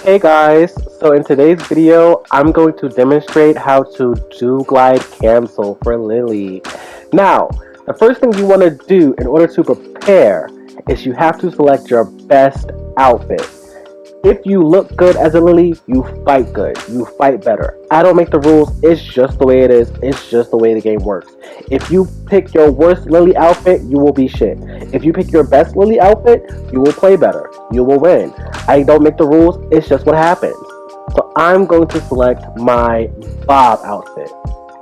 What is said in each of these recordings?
Hey guys, so in today's video, I'm going to demonstrate how to do glide cancel for Lily. Now, the first thing you want to do in order to prepare is you have to select your best outfit. If you look good as a Lily, you fight good. You fight better. I don't make the rules. It's just the way it is. It's just the way the game works. If you pick your worst Lily outfit, you will be shit. If you pick your best Lily outfit, you will play better. You will win. I don't make the rules. It's just what happens. So I'm going to select my Bob outfit.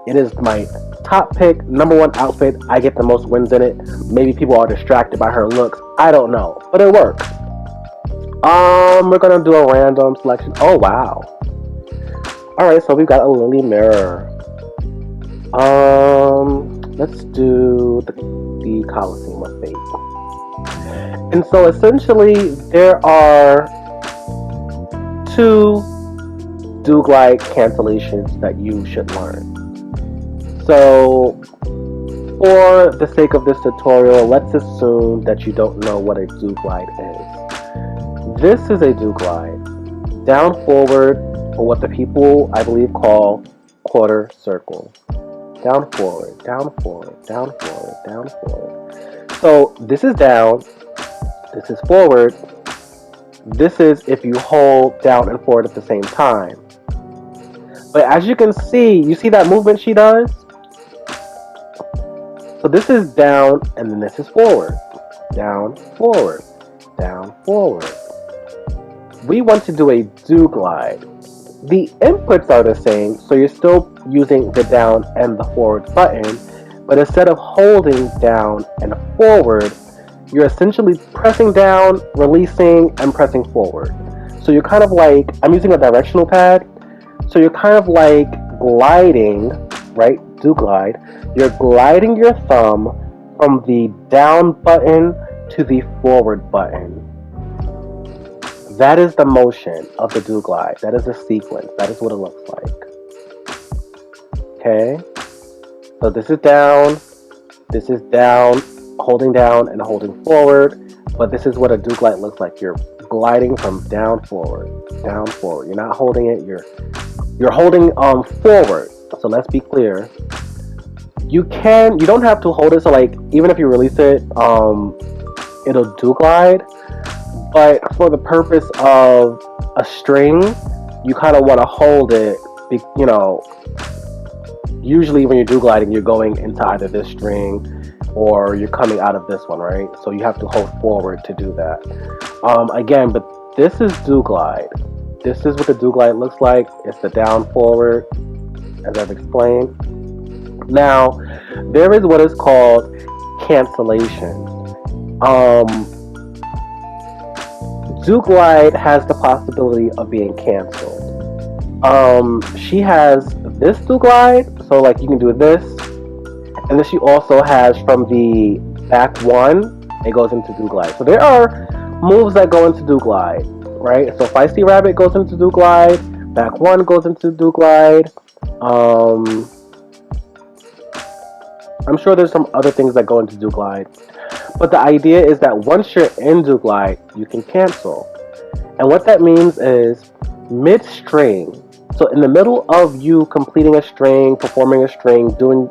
It is my top pick, number one outfit. I get the most wins in it. Maybe people are distracted by her looks. I don't know, but it works. We're gonna do a random selection. Oh wow. Alright, so we've got a Lily mirror. Let's do the Coliseum of Fate. And so essentially there are two do glide cancellations that you should learn. So for the sake of this tutorial, let's assume that you don't know what a do glide is. This is a do glide, down forward, or what the people I believe call quarter circle. Down forward, down forward, down forward, down forward. So this is down, this is forward, this is if you hold down and forward at the same time. But as you can see, you see that movement she does? So this is down and then this is forward. Down, forward, down, forward. We want to do a do glide. The inputs are the same, so you're still using the down and the forward button, but instead of holding down and forward, you're essentially pressing down, releasing, and pressing forward. So you're kind of like, I'm using a directional pad, so you're kind of like gliding, right? Do glide. You're gliding your thumb from the down button to the forward button. That is the motion of the do glide. That is the sequence. That is what it looks like. Okay? So this is down, holding down and holding forward, but this is what a do glide looks like. You're gliding from down forward, down forward. You're not holding it, you're holding forward. So let's be clear. You don't have to hold it, so like even if you release it, it'll do glide. But for the purpose of a string, you kind of want to hold it, you know, usually when you're do gliding, you're going into either this string or you're coming out of this one, right? So you have to hold forward to do that. Again, but this is do glide. This is what the do glide looks like. It's the down forward, as I've explained. Now, there is what is called cancellations. Do glide has the possibility of being canceled. She has this do glide, so like you can do this, and then she also has from the back one, it goes into do glide. So there are moves that go into do glide, right? So Feisty Rabbit goes into do glide, back one goes into do glide. I'm sure there's some other things that go into do glide. But the idea is that once you're in do glide, you can cancel. And what that means is mid-string. So in the middle of you completing a string, performing a string, doing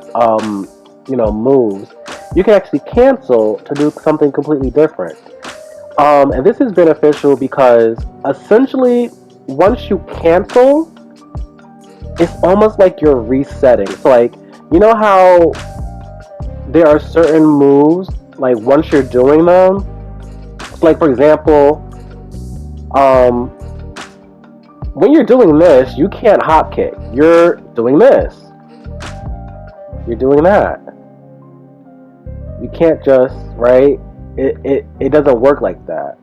moves, you can actually cancel to do something completely different. And this is beneficial because essentially once you cancel, it's almost like you're resetting. So like, you know how there are certain moves, like once you're doing them, like for example, when you're doing this, you can't hop kick. You're doing this. You're doing that. You can't just, right? It doesn't work like that.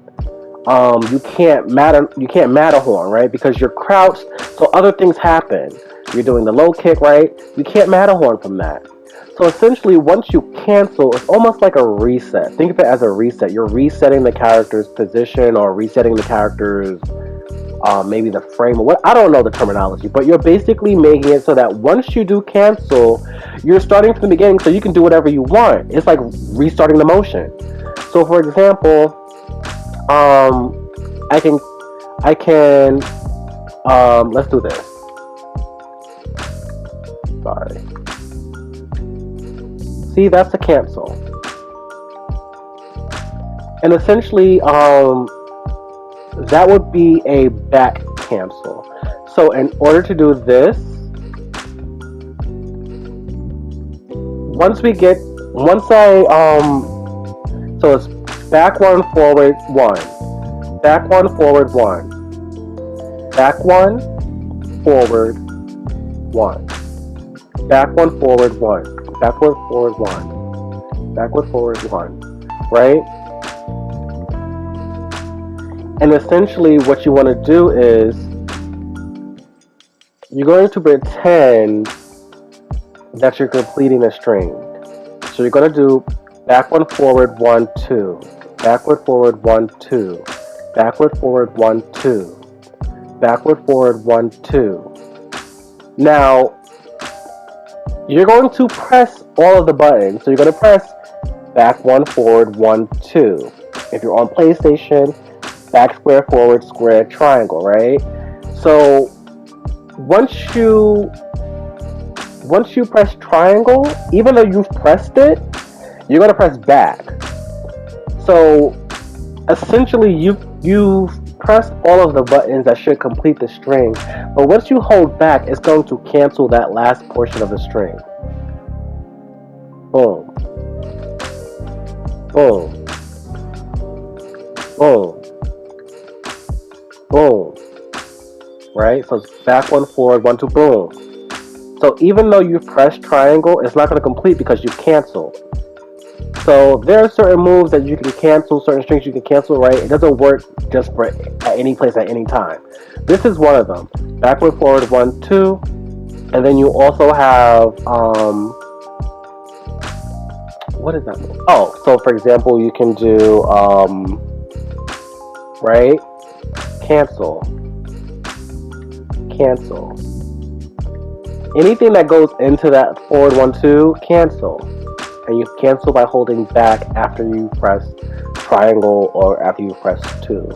You can't Matterhorn, right? Because you're crouched, so other things happen. You're doing the low kick, right? You can't Matterhorn from that. So essentially, once you cancel, it's almost like a reset. Think of it as a reset. You're resetting the character's position or resetting the character's, maybe the frame or what. I don't know the terminology, but you're basically making it so that once you do cancel, you're starting from the beginning so you can do whatever you want. It's like restarting the motion. So for example, I can Let's do this. Sorry. See, that's a cancel. And essentially, that would be a back cancel. So in order to do this, so it's back one, forward one, back one, forward one, back one, forward one, backward, forward one, backward, forward one, backward, forward one, right? And essentially what you want to do is you're going to pretend that you're completing a string. So you're going to do backward, forward, 1, 2, backward, forward, 1, 2, backward, forward, 1, 2, backward, forward, 1, 2. Now, you're going to press all of the buttons. So you're going to press back 1, forward, 1, 2. If you're on PlayStation, back square, forward square, triangle, right? So once you press triangle, even though you've pressed it, you're going to press back. So essentially you've pressed all of the buttons that should complete the string, but once you hold back, it's going to cancel that last portion of the string. Boom. Boom. Boom. Boom. Right? So it's back 1, forward 1, 2, boom. So even though you press triangle, it's not going to complete because you cancel. So there are certain moves that you can cancel, certain strings you can cancel, right? It doesn't work just for at any place at any time. This is one of them. Backward, forward, 1, 2. And then you also have, what is that move? Oh, so for example, you can do, right? Cancel. Cancel. Anything that goes into that forward 1, 2, cancel. And you cancel by holding back after you press triangle or after you press 2.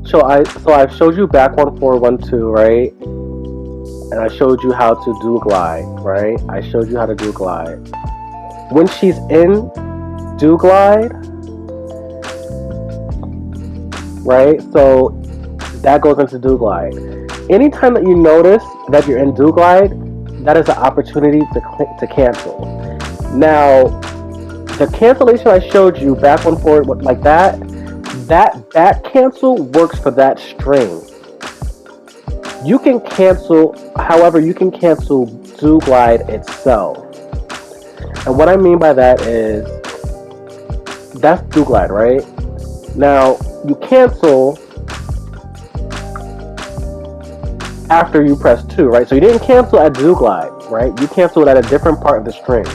So I've showed you back 1, forward 1, 2, right? And I showed you how to do glide, right? I showed you how to do glide. When she's in do glide, right? So that goes into do glide. Anytime that you notice that you're in do glide, that is an opportunity to cancel. Now, the cancellation I showed you, back 1, forward, like that back cancel works for that string. You can cancel, however, you can cancel do glide itself. And what I mean by that is, that's do glide, right? Now, you cancel after you press 2, right? So you didn't cancel at do glide, right? You canceled at a different part of the string.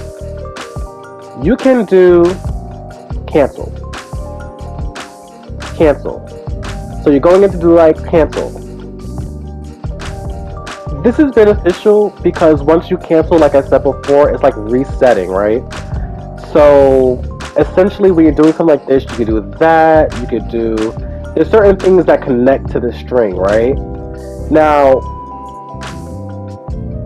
You can do cancel. Cancel. So you're going into do glide, cancel. This is beneficial because once you cancel, like I said before, it's like resetting, right? So essentially when you're doing something like this, you could do that, you could do, there's certain things that connect to the string, right? Now,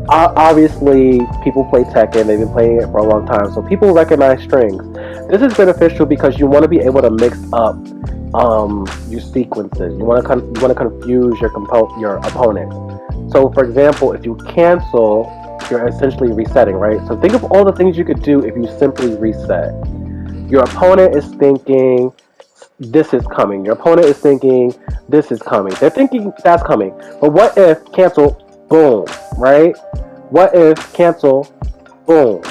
obviously, people play Tekken, they've been playing it for a long time, so people recognize strings. This is beneficial because you want to be able to mix up your sequences. You want to confuse your opponent. So, for example, if you cancel, you're essentially resetting, right? So think of all the things you could do if you simply reset. Your opponent is thinking, this is coming. Your opponent is thinking, this is coming. They're thinking that's coming. But what if cancel, boom, right? What if cancel, boom?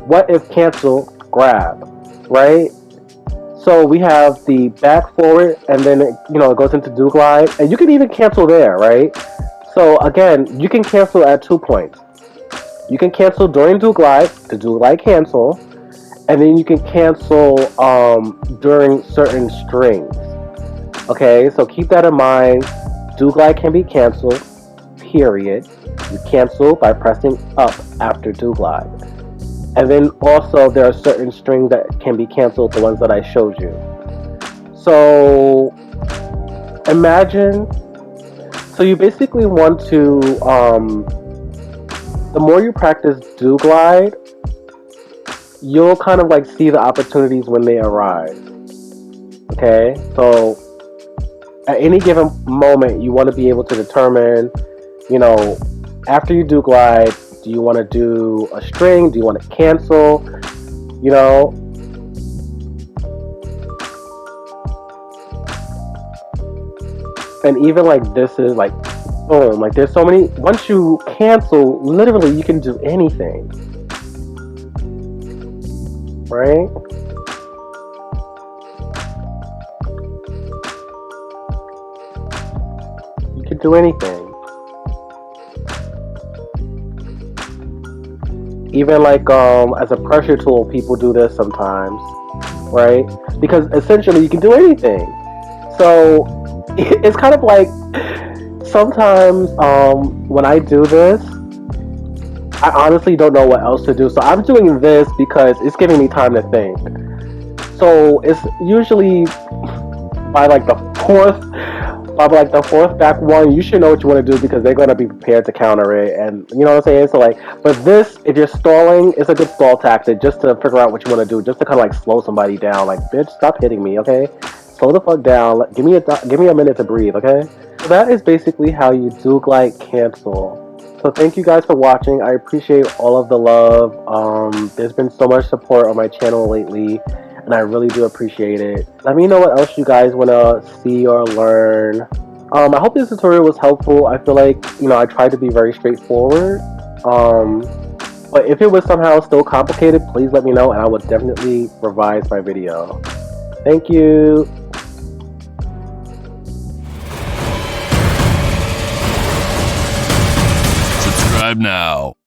What if cancel, grab, right? So we have the back, forward, and then it goes into do glide. And you can even cancel there, right? So again, you can cancel at 2 points. You can cancel during do glide, to do glide cancel, and then you can cancel during certain strings. Okay, so keep that in mind. Do glide can be canceled, period. You cancel by pressing up after do glide. And then also there are certain strings that can be canceled, the ones that I showed you. So imagine So you basically want to, the more you practice do glide, you'll kind of like see the opportunities when they arise. Okay, so at any given moment, you want to be able to determine, you know, after you do glide, do you want to do a string? Do you want to cancel? You know, and even like this is like, boom, like there's so many. Once you cancel, literally, you can do anything, right? You can do anything. Even like as a pressure tool, people do this sometimes, right? Because essentially you can do anything. So it's kind of like sometimes when I do this, I honestly don't know what else to do. So I'm doing this because it's giving me time to think. So it's usually by like the fourth back one, you should know what you want to do because they're gonna be prepared to counter it, and you know what I'm saying. So like, but this, if you're stalling, it's a good stall tactic just to figure out what you want to do, just to kind of like slow somebody down. Like, bitch, stop hitting me, okay? Slow the fuck down. Give me a minute to breathe, okay? So that is basically how you do glide cancel. So thank you guys for watching. I appreciate all of the love. There's been so much support on my channel lately, and I really do appreciate it. Let me know what else you guys want to see or learn. I hope this tutorial was helpful. I feel like, I tried to be very straightforward. But if it was somehow still complicated, please let me know, and I will definitely revise my video. Thank you. Subscribe now.